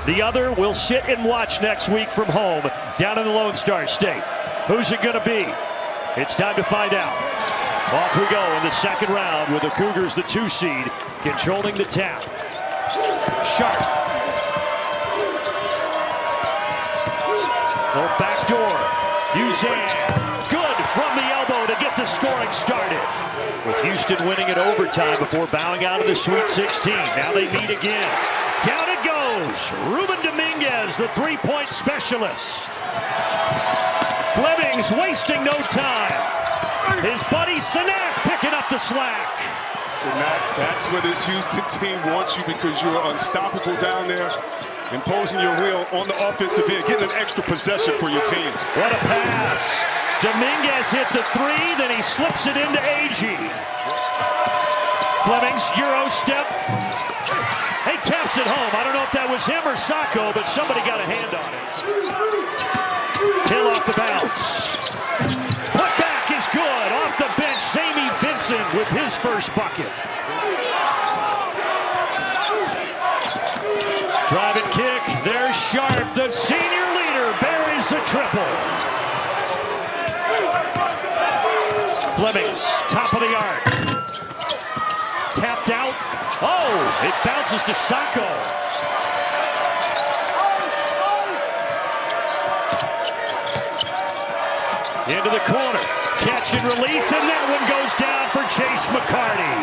The other will sit and watch next week from home down in the Lone Star State. Who's it going to be? It's time to find out. Off we go in the second round with the Cougars, the 2 seed, controlling the tap. Sharp. Oh, back door. Uzan. Good from the elbow to get the scoring started. With Houston winning in overtime before bowing out of the Sweet 16. Now they meet again. Down it goes. Ruben Dominguez, the three-point specialist. Flemings wasting no time. His buddy Sanak picking up the slack. Sanak, that's where this Houston team wants you because you're unstoppable down there, imposing your will on the offensive end, getting an extra possession for your team. What a pass. Dominguez hit the 3, then he slips it into Aggies. Flemings, Euro step. He taps it home. I don't know if that was him or Sacco, but somebody got a hand on it. Hill off the bounce. Put back is good. Off the bench, Sammy Vincent with his first bucket. Drive and kick. There's Sharp. The senior leader buries the triple. Flemings, top of the arc. Tapped out. Oh, it bounces to Sacco. Into the corner. Catch and release, and that one goes down for Chase McCarty.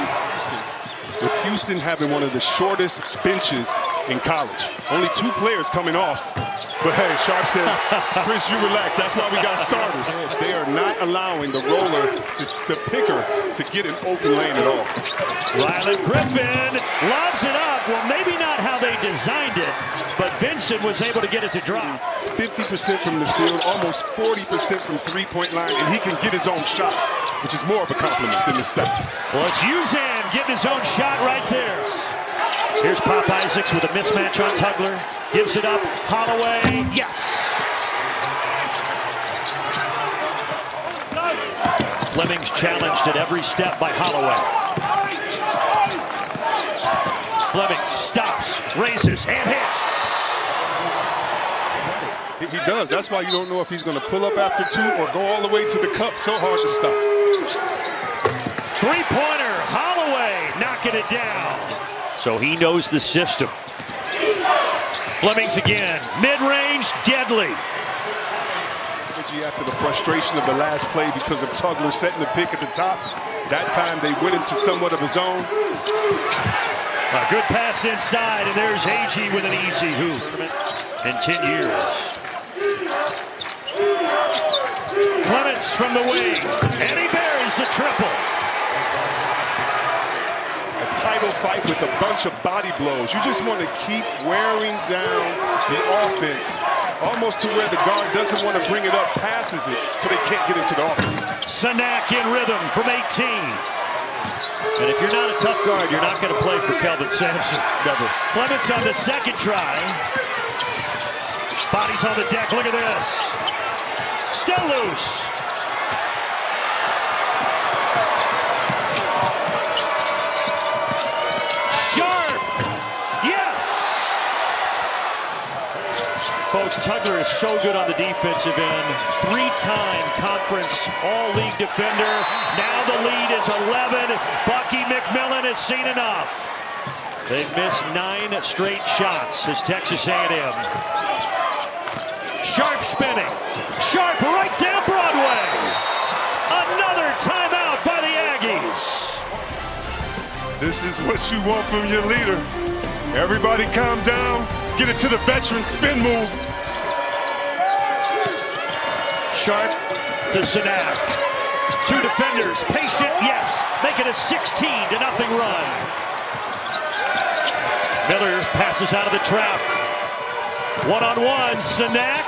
With Houston having one of the shortest benches in college. Only 2 players coming off. But hey, Sharp says, Chris, you relax. That's why we got starters. They are not allowing the roller, the picker, to get an open lane at all. Ryland Griffin lobs it up. Well, maybe not how they designed it, but Vincent was able to get it to drop. 50% from the field, almost 40% from three-point line, and he can get his own shot, which is more of a compliment than the stats. Well, it's Uzan getting his own shot right there. Here's Pop Isaacs with a mismatch on Tugler. Gives it up. Holloway. Yes. Flemings challenged at every step by Holloway. Flemings stops, raises, and hits. He does. That's why you don't know if he's going to pull up after 2 or go all the way to the cup. So hard to stop. Three-pointer. Holloway knocking it down. So he knows the system. Flemings again. Mid-range, deadly. After the frustration of the last play because of Tugler setting the pick at the top, that time they went into somewhat of a zone. A good pass inside, and there's Agee with an easy hoop in 10 years. Clements from the wing, and he buries the triple. A title fight with a bunch of body blows. You just want to keep wearing down the offense, almost to where the guard doesn't want to bring it up, passes it, so they can't get into the offense. Sanak in rhythm from 18. And if you're not a tough guard, you're not going to play for Kelvin Sampson. Never. Clements on the second try. Bodies on the deck. Look at this. Still loose. Sharp. Yes. Folks, Tugler is so good on the defensive end. 3-time conference all-league defender. Now the lead is 11. Bucky McMillan has seen enough. They've missed 9 straight shots as Texas A&M. Sharp spinning. Sharp right down Broadway. Another timeout by the Aggies. This is what you want from your leader. Everybody calm down. Get it to the veteran spin move. Sharp to Sanak. 2 defenders. Patient, yes. Make it a 16-0 run. Miller passes out of the trap. One-on-one. Sanak.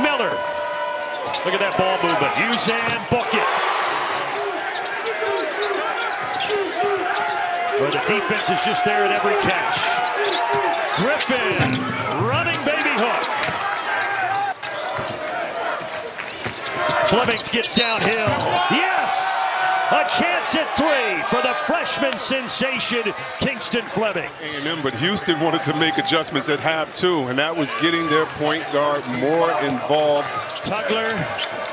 Miller. Look at that ball movement. Uzan, book it. Well, the defense is just there at every catch. Griffin, running baby hook. Flemings gets downhill. Yes! A chance at three for the freshman sensation, Kingston Flemings. A&M, but Houston wanted to make adjustments at half too, and that was getting their point guard more involved. Tugler,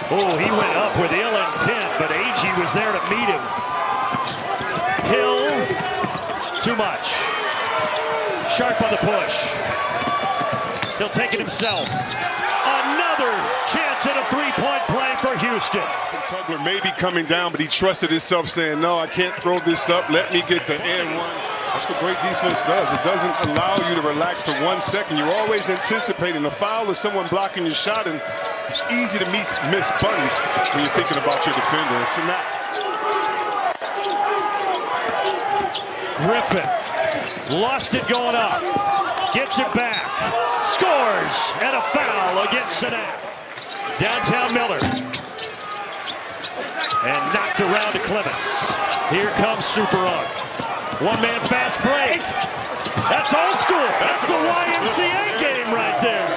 he went up with ill intent, but Agee was there to meet him. Hill, too much. Sharp on the push. He'll take it himself. Another chance at a three-point play for Houston. Tugler may be coming down, but he trusted himself, saying, no, I can't throw this up. Let me get the and one. That's what great defense does. It doesn't allow you to relax for 1 second. You're always anticipating a foul or someone blocking your shot, and it's easy to miss bunnies when you're thinking about your defender. It's not. Griffin lost it going up. Gets it back. Scores. And a foul against Sanak. Downtown Miller. And knocked around to Clements. Here comes Super Ugg. One-man fast break. That's old school. That's the YMCA game right there.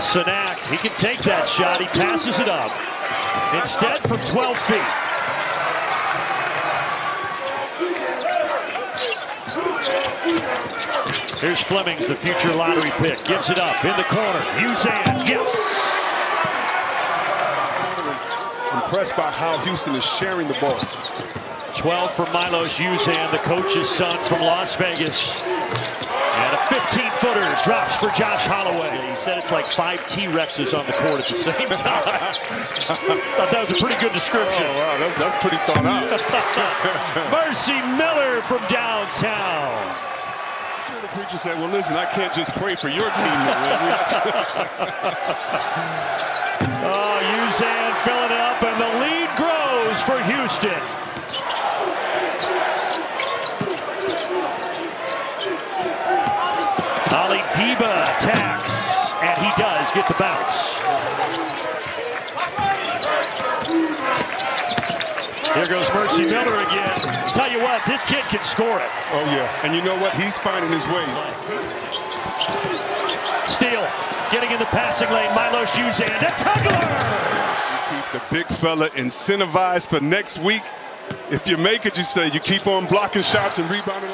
Sanak, he can take that shot. He passes it up. Instead from 12 feet. Here's Flemings, the future lottery pick. Gives it up in the corner. Uzan, yes. Impressed by how Houston is sharing the ball. 12 for Milos Uzan, the coach's son from Las Vegas. And a 15-footer drops for Josh Holloway. He said it's like 5 T-Rexes on the court at the same time. Thought that was a pretty good description. Oh, wow, that's pretty thought out. Mercy Miller from downtown. The preacher said, well, listen, I can't just pray for your team to win. Uzan filling it up, and the lead grows for Houston. Ali Diba attacks, and he does get the bounce. Here goes Mercy Miller again. Tell you what, this kid can score it. Oh, yeah. And you know what? He's finding his way. Steele getting in the passing lane. Milos Uzan to Tugler. You keep the big fella incentivized for next week. If you make it, you say you keep on blocking shots and rebounding.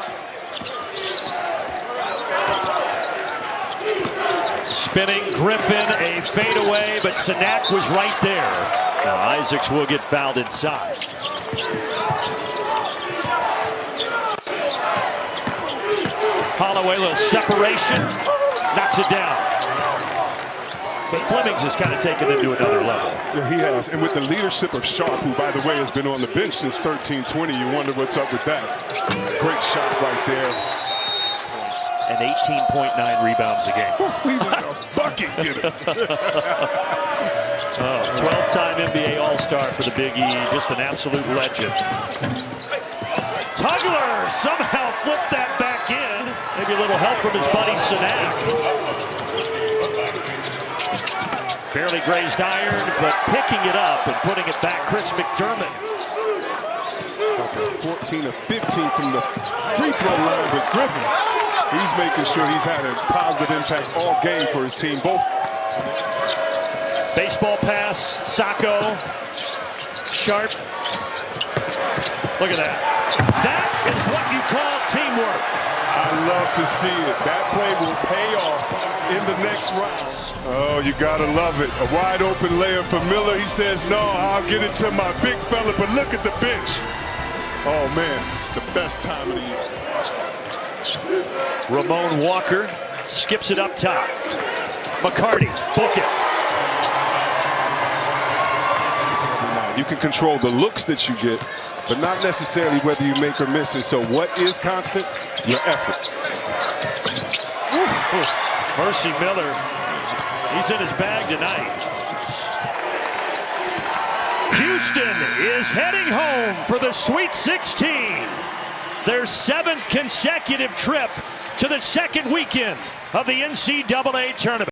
Spinning Griffin, a fadeaway, but Sanak was right there. Now Isaacs will get fouled inside. Holloway, little separation, knocks it down. But Flemings has kind of taken it to another level. Yeah, he has. And with the leadership of Sharp, who, by the way, has been on the bench since 13-20, you wonder what's up with that. Great shot right there. And 18.9 rebounds a game. He's a bucket getter. 12-time NBA All-Star for the Big E. Just an absolute legend. Tugler somehow flipped that back in. Maybe a little help from his buddy Sanak. Barely grazed iron, but picking it up and putting it back, Chris McDermott. 14 of 15 from the free throw line with Griffin. He's making sure he's had a positive impact all game for his team. Both. Baseball pass, Sacco. Sharp. Look at that. That is what you call teamwork. I love to see it. That play will pay off in the next round. Oh, you gotta love it. A wide open layup for Miller. He says, no, I'll get it to my big fella, but look at the bench. Oh, man, it's the best time of the year. Ramon Walker skips it up top. McCarty, book it. You can control the looks that you get, but not necessarily whether you make or miss it. So what is constant? Your effort. Mercy Miller, he's in his bag tonight. Houston is heading home for the Sweet 16. Their 7th consecutive trip to the second weekend of the NCAA tournament.